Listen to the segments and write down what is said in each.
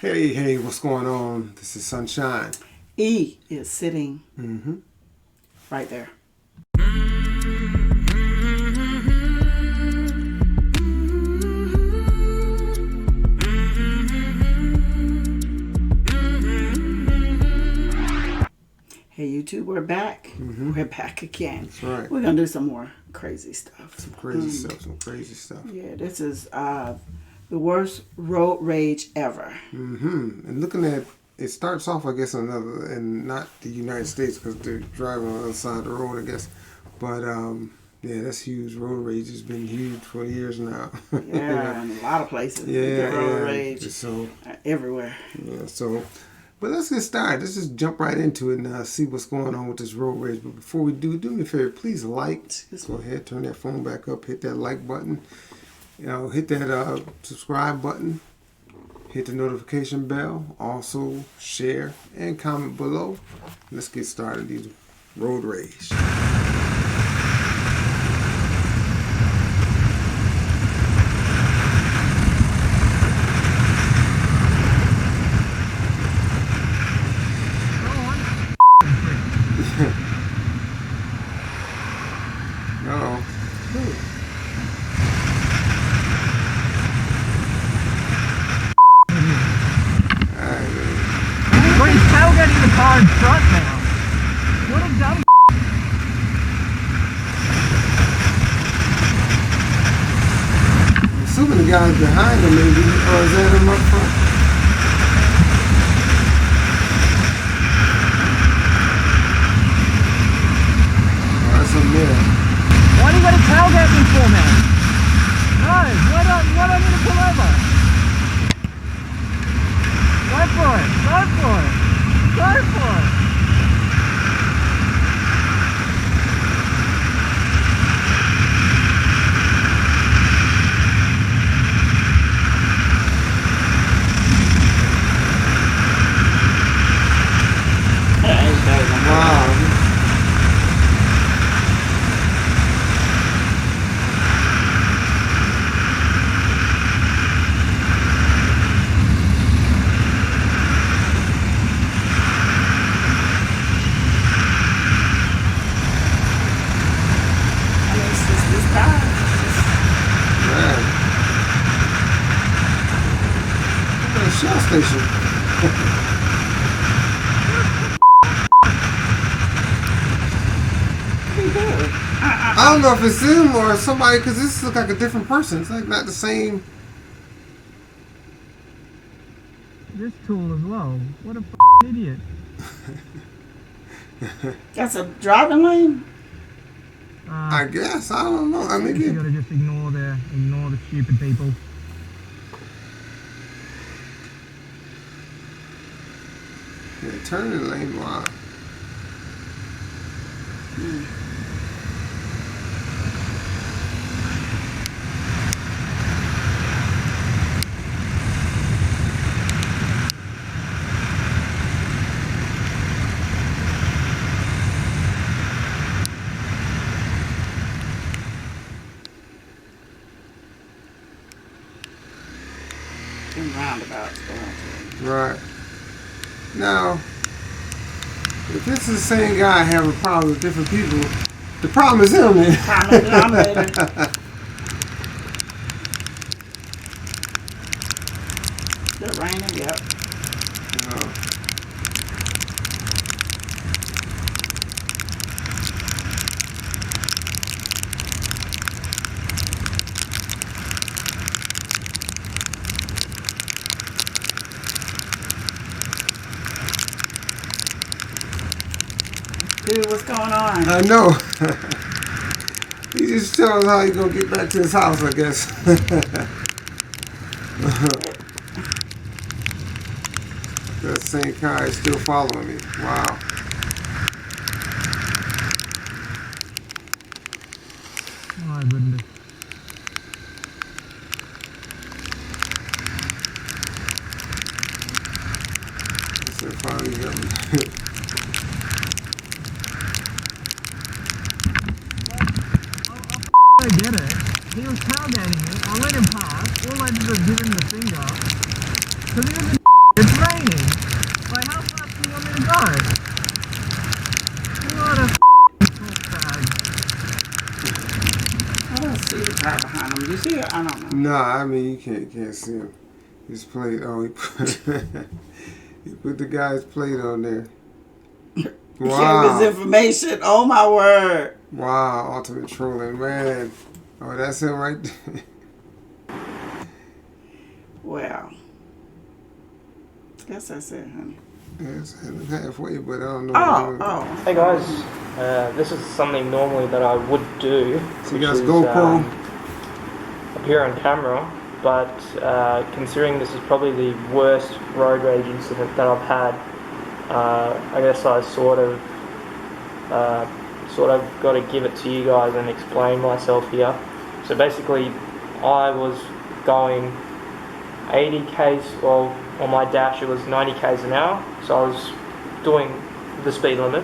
Hey, hey, what's going on? This is Sunshine. E is sitting right there. Hey, YouTube, we're back. We're back again. That's right. We're going to do some more crazy stuff. Some crazy stuff. Yeah, this is the worst road rage ever. And looking at, it starts off, I guess, and not the United States because they're driving on the other side of the road, I guess. But, yeah, that's huge. Road rage has been huge for years now. Yeah, in a lot of places. Yeah, road rage so everywhere. Yeah, so, but let's get started. Let's just jump right into it and see what's going on with this road rage. But before we do me a favor, please like. Go ahead, turn that phone back up, hit that like button. Hit that subscribe button. Hit the notification bell. Also, share and comment below. Let's get started. These road rage. He's tailgating the car in front now. What a dumb. Assuming the guy's behind him, maybe, or is that him up front? Oh, that's him there. Why do you got to tailgate me for, man? No, why don't I need to pull over? Go for it, go for it, go for it. Wow. Shell station. I don't know if it's him or somebody, because this looks like a different person. It's like not the same. This tool as well. What a idiot. That's a driving lane? I guess. I don't know. I mean, you gotta just ignore the stupid people. Yeah, turn in lane. Wow. In roundabouts. Right. Now, if this is the same guy having problems with different people, the problem is him, man. Common denominator. It's raining, yep. Dude, what's going on? I know. He just tells how he's gonna get back to his house, I guess. That same car is still following me. Wow. My goodness. So finally got me. I get it. He was tailgating me. I let him pass. All I did was give him the finger. Because he was a Nah, I mean you can't see him. His plate. Oh, he put the guy's plate on there. Wow. Gave his information. Oh my word. Wow, ultimate trolling, man. Oh, that's him right there. Wow. Guess that's it, honey. Yeah, it's halfway, but I don't know. Oh. Hey guys, this is something normally that I would do, So you which guys is GoPro. appear on camera, but considering this is probably the worst road rage incident that I've had, I guess I sort of got to give it to you guys and explain myself here. So basically, I was going 80 k's, well, on my dash it was 90 k's an hour, so I was doing the speed limit.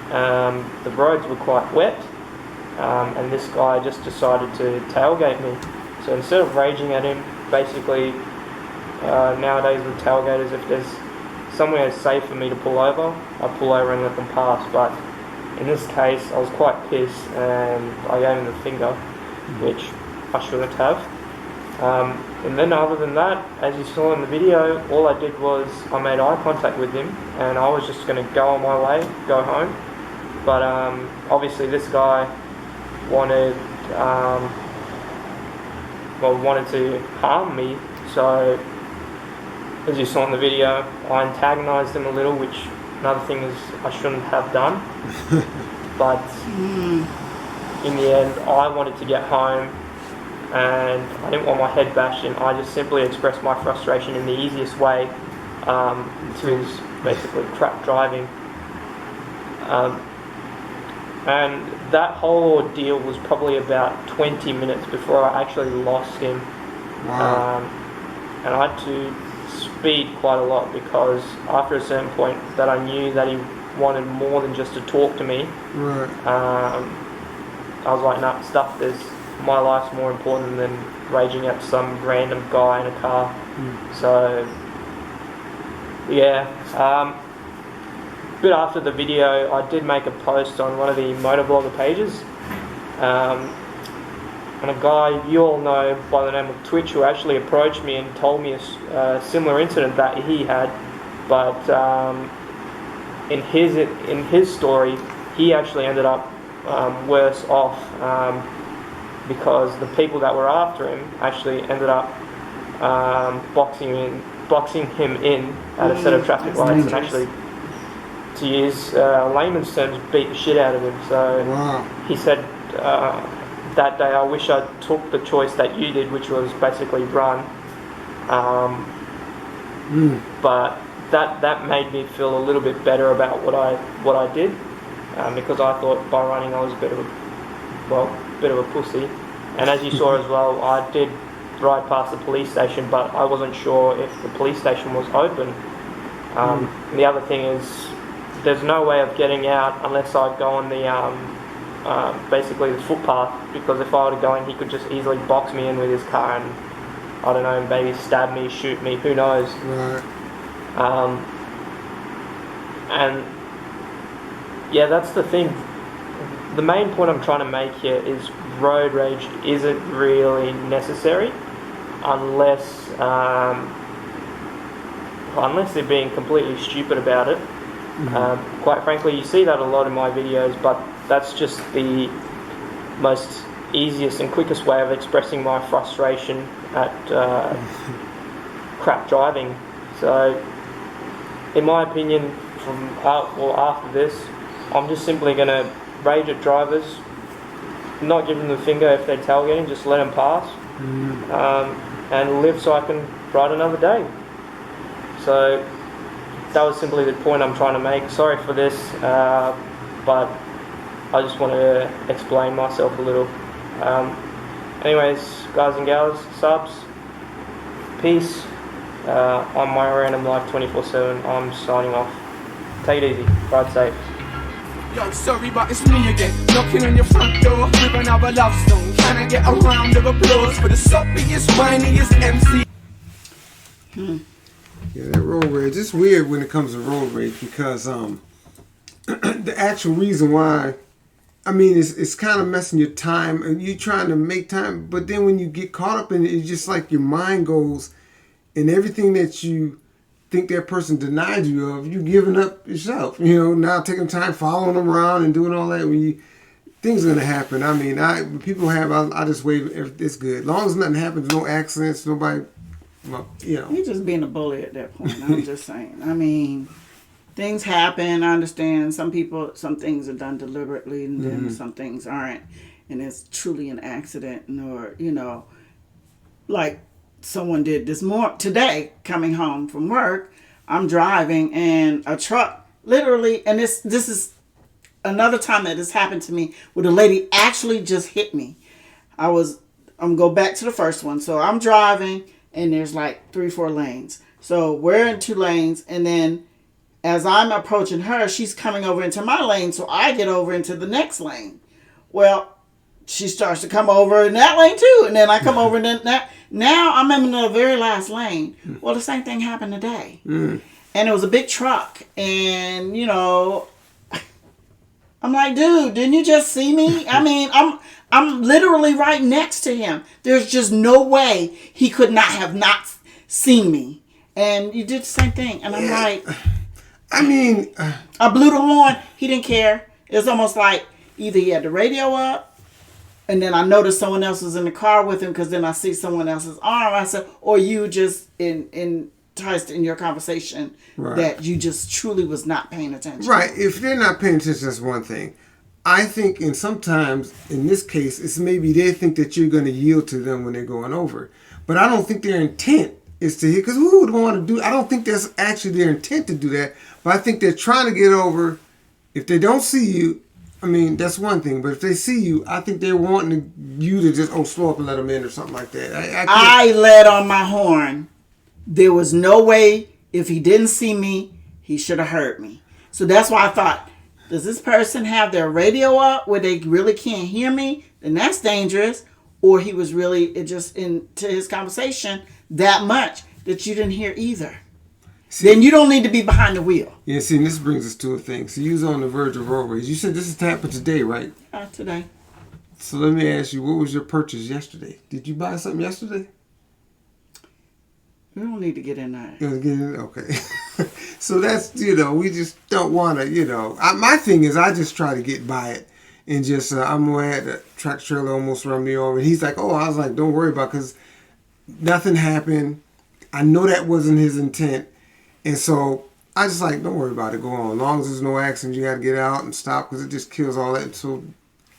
The roads were quite wet, and this guy just decided to tailgate me. So instead of raging at him, basically nowadays with tailgaters, if there's somewhere safe for me to pull over, I pull over and let them pass. But in this case, I was quite pissed and I gave him the finger, which I shouldn't have. And then other than that, as you saw in the video, all I did was I made eye contact with him and I was just going to go on my way, go home. But obviously this guy wanted to harm me, so as you saw in the video, I antagonized him a little, which another thing is I shouldn't have done. But in the end, I wanted to get home and I didn't want my head bashed in. I just simply expressed my frustration in the easiest way, which is basically crap driving. And that whole ordeal was probably about 20 minutes before I actually lost him. Wow. And I had to speed quite a lot because after a certain point that I knew that he wanted more than just to talk to me. Right. I was like, nah, stuff this. My life's more important than raging at some random guy in a car. So, yeah. A bit after the video, I did make a post on one of the motovlogger pages. And a guy you all know by the name of Twitch who actually approached me and told me a similar incident that he had. But in his story, he actually ended up worse off. Because the people that were after him actually ended up boxing him in at a set of traffic lights and actually, to use layman's terms, beat the shit out of him. So Wow. he said that day, I wish I took the choice that you did, which was basically run. But that made me feel a little bit better about what I did, because I thought by running I was a bit of a pussy. And as you saw as well, I did ride past the police station, but I wasn't sure if the police station was open. And the other thing is, there's no way of getting out unless I go on the basically the footpath, because if I were to go in, he could just easily box me in with his car and, I don't know, maybe stab me, shoot me, who knows. Right. And yeah, that's the thing. The main point I'm trying to make here is road rage isn't really necessary unless they're being completely stupid about it. Quite frankly, you see that a lot in my videos, but that's just the most easiest and quickest way of expressing my frustration at crap driving. So, in my opinion, after this, I'm just simply going to rage at drivers, not give them the finger if they're tailgating, just let them pass, and live so I can ride another day. So that was simply the point I'm trying to make. Sorry for this, but I just want to explain myself a little. Anyways, guys and gals, subs, peace. I'm My Random Life 24/7. I'm signing off. Take it easy. Ride safe. Yo, sorry, but it's me again. Knocking on your front door with another love song. Can I get a round of applause for the soppiest, whiniest MC? Yeah, that road rage. It's weird when it comes to road rage because the actual reason why I mean, it's kind of messing your time, and you trying to make time, but then when you get caught up in it, it's just like your mind goes, and everything that you think that person denied you of, you giving up yourself. Now taking time following them around and doing all that. Things are gonna happen. I mean, when people have, I just wave. It's good, as long as nothing happens, no accidents, nobody. Well, You're just being a bully at that point. I'm just saying. I mean, things happen. I understand. Some things are done deliberately, and then some things aren't, and it's truly an accident, or like someone did today coming home from work. I'm driving, and a truck literally, and this is another time that this happened to me, where the lady actually just hit me. I'm go back to the first one. So I'm driving, and there's like 3-4 lanes. So we're in 2 lanes, and then as I'm approaching her, she's coming over into my lane, so I get over into the next lane. Well, she starts to come over in that lane too, and then I come over, and then now I'm in the very last lane. Well, the same thing happened today, and it was a big truck, and I'm like, dude, didn't you just see me? I mean, I'm literally right next to him. There's just no way he could not have not seen me. And you did the same thing. And I'm like, I mean, I blew the horn. He didn't care. It was almost like either he had the radio up, and then I noticed someone else was in the car with him, because then I see someone else's arm. I said, or you just enticed in your conversation that you just truly was not paying attention. Right. If they're not paying attention, that's one thing. I think, and sometimes in this case, it's maybe they think that you're going to yield to them when they're going over. But I don't think their intent is to hit, because who would want to do, I don't think that's actually their intent to do that. But I think they're trying to get over. If they don't see you, I mean, that's one thing. But if they see you, I think they're wanting you to just, slow up and let them in or something like that. I led on my horn. There was no way, if he didn't see me, he should have heard me. So that's why I thought, does this person have their radio up where they really can't hear me? Then that's dangerous. Or he was really just into his conversation that much that you didn't hear either. See, then you don't need to be behind the wheel. Yeah, see, and this brings us to a thing. So you was on the verge of road rage. You said this has happened today, right? Today. So let me ask you, what was your purchase yesterday? Did you buy something yesterday? We don't need to get in that. Okay. So that's, we just don't want to, my thing is I just try to get by it and just, I'm going to have the tractor trailer almost run me over. And he's like, I was like, don't worry about it, because nothing happened. I know that wasn't his intent. And so I just like, don't worry about it, go on. As long as there's no accident, you got to get out and stop, because it just kills all that. And so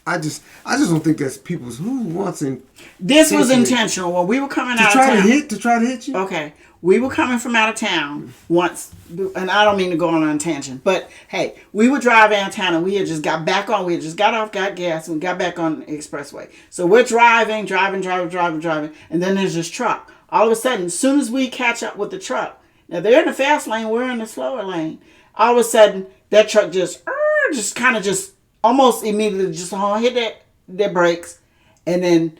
I just don't think that's people's, who wants in. This was intentional. When we were coming out of town. To try to hit you? Okay. We were coming from out of town once, and I don't mean to go on a tangent, but hey, we were driving out of town, and we had just got back on, we had just got off, got gas, and we got back on the expressway. So we're driving, and then there's this truck. All of a sudden, as soon as we catch up with the truck, now they're in the fast lane, we're in the slower lane. All of a sudden, that truck just kind of almost immediately just hit their brakes, and then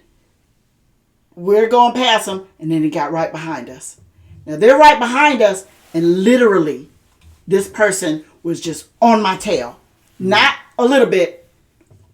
we're going past them, and then it got right behind us. Now, they're right behind us, and literally, this person was just on my tail. Not a little bit,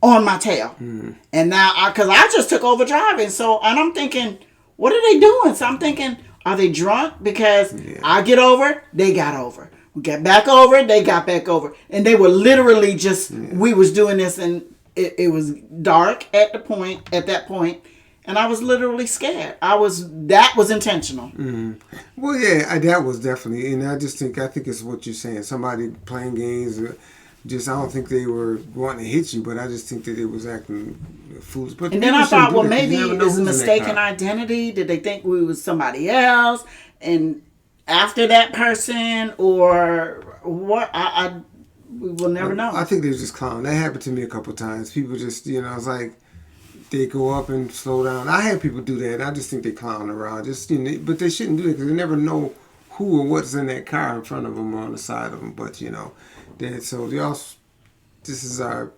on my tail. And now, because I just took over driving, and I'm thinking, what are they doing? So I'm thinking, are they drunk? Because I get over, they got over. We got back over, they got back over. And they were literally just, we was doing this, and it was dark at that point. And I was literally scared. That was intentional. Mm-hmm. Well, yeah, that was definitely, and I think it's what you're saying. Somebody playing games, I don't think they were wanting to hit you, but I just think that it was acting foolish. But and then I thought, well, maybe it's a mistaken identity. Did they think we was somebody else? And after that person, or what? We will never know. I think they was just clowning. That happened to me a couple times. People just, it's like, they go up and slow down. I had people do that. I just think they clown around. But they shouldn't do it, because they never know who or what's in that car in front of them or on the side of them. But this is our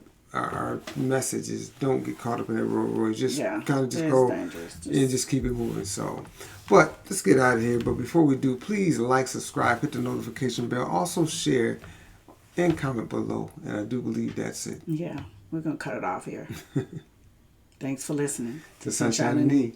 message: is don't get caught up in that road rage. Just kind of just go dangerous. And just keep it moving. So, but let's get out of here. But before we do, please like, subscribe, hit the notification bell. Also share and comment below. And I do believe that's it. Yeah, we're going to cut it off here. Thanks for listening To Sunshine and E.